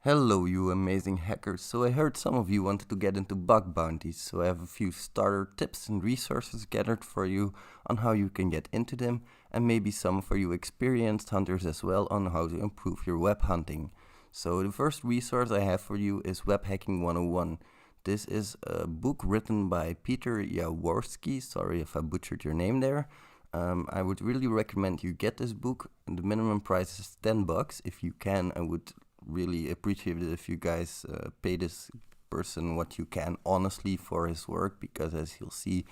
Hello, you amazing hackers. So I heard some of you wanted to get into bug bounties, so I have a few starter tips and resources gathered for you on how you can get into them, and maybe some for you experienced hunters as well on how to improve your web hunting. So the first resource I have for you is Web Hacking 101. This is a book written by Peter Jaworski. Sorry if I butchered your name there. I would really recommend you get this book. The minimum price is $10. If you can, I would really appreciate it if you guys pay this person what you can honestly for his work, because as you'll see,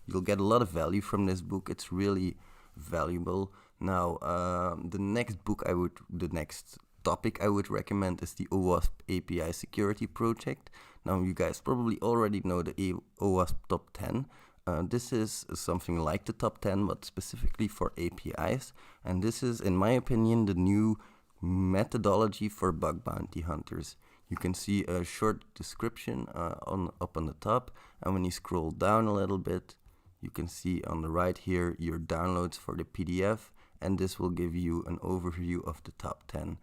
you'll get a lot of value from this book. It's really valuable. Now, the next topic I would recommend is the OWASP API security project. Now, you guys probably already know the OWASP top 10. This is something like the top 10, but specifically for APIs. And this is, in my opinion, the new methodology for bug bounty hunters. You can see a short description up on the top, and when you scroll down a little bit, you can see on the right here your downloads for the PDF, and this will give you an overview of the top 10.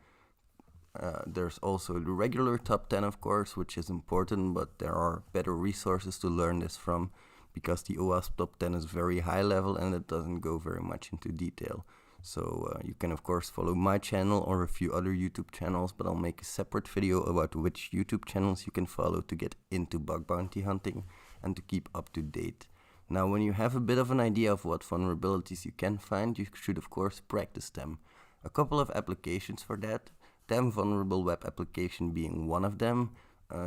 There's also the regular top 10, of course, which is important, but there are better resources to learn this from, because the OWASP top 10 is very high level and it doesn't go very much into detail. So you can of course follow my channel or a few other YouTube channels, but I'll make a separate video about which YouTube channels you can follow to get into bug bounty hunting and to keep up to date. Now, when you have a bit of an idea of what vulnerabilities you can find, you should of course practice them. A couple of applications for that, Damn Vulnerable Web Application being one of them.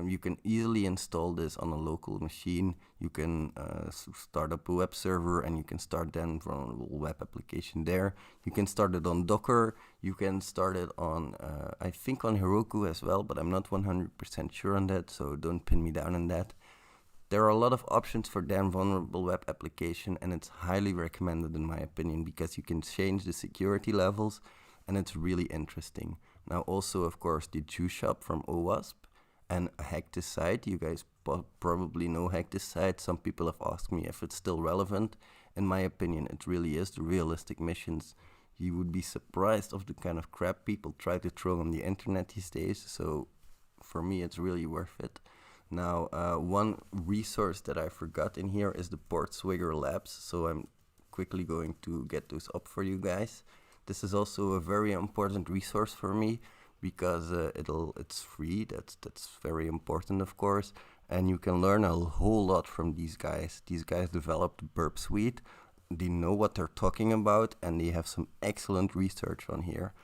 You can easily install this on a local machine. You can start up a web server and you can start Damn Vulnerable Web Application there. You can start it on Docker. You can start it on, I think on Heroku as well, but I'm not 100% sure on that, so don't pin me down on that. There are a lot of options for Damn Vulnerable Web Application, and it's highly recommended in my opinion, because you can change the security levels and it's really interesting. Now also, of course, the Juice Shop from OWASP. And Hack This Site. You guys probably know Hack This Site. Some people have asked me if it's still relevant. In my opinion, it really is. The realistic missions, you would be surprised of the kind of crap people try to throw on the internet these days. So for me, it's really worth it. Now, one resource that I forgot in here is the Portswigger Labs. So I'm quickly going to get those up for you guys. This is also a very important resource for me, because it's free. That's very important, of course, and you can learn a whole lot from these guys. These guys developed Burp Suite. They know what they're talking about, and they have some excellent research on here,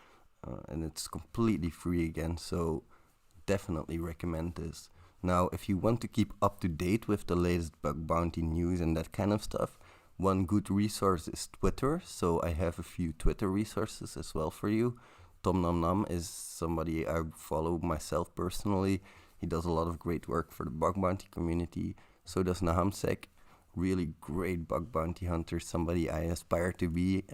and it's completely free again, so definitely recommend this. Now, if you want to keep up to date with the latest bug bounty news and that kind of stuff, one good resource is Twitter. So I have a few Twitter resources as well for you. Tom Nam Nam is somebody I follow myself personally. He does a lot of great work for the bug bounty community. So does Nahamsek, really great bug bounty hunter, somebody I aspire to be.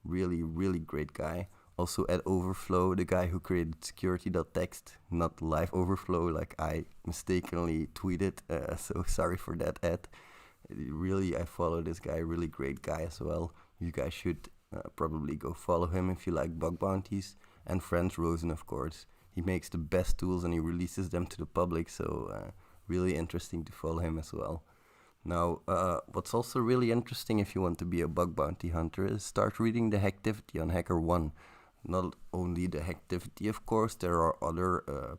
Really great guy. Also Ed Overflow, the guy who created security.txt, not live overflow like I mistakenly tweeted. So sorry for that, Ed. Really, I follow this guy, really great guy as well. You guys should probably go follow him if you like bug bounties. And Franz Rosen, of course. He makes the best tools and he releases them to the public, so really interesting to follow him as well. Now, what's also really interesting if you want to be a bug bounty hunter is start reading the Hacktivity on HackerOne. Not only the Hacktivity, of course, there are other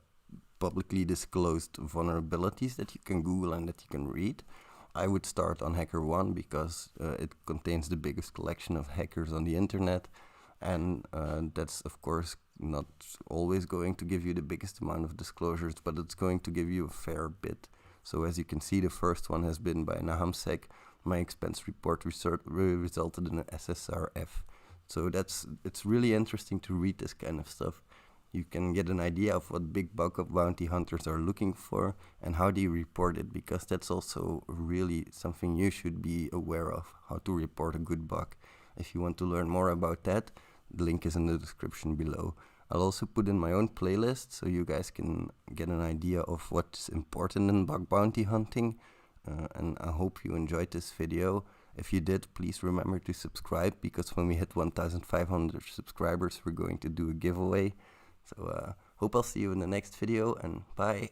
publicly disclosed vulnerabilities that you can Google and that you can read. I would start on HackerOne because it contains the biggest collection of hackers on the internet, and that's of course not always going to give you the biggest amount of disclosures, but it's going to give you a fair bit. So as you can see, the first one has been by Nahamsek. My expense report resulted in an SSRF. So it's really interesting to read this kind of stuff. You can get an idea of what big bug bounty hunters are looking for and how they report it, because that's also really something you should be aware of, how to report a good bug. If you want to learn more about that, the link is in the description below. I'll also put in my own playlist so you guys can get an idea of what's important in bug bounty hunting. And I hope you enjoyed this video. If you did, please remember to subscribe, because when we hit 1,500 subscribers, we're going to do a giveaway. So Hope I'll see you in the next video, and bye.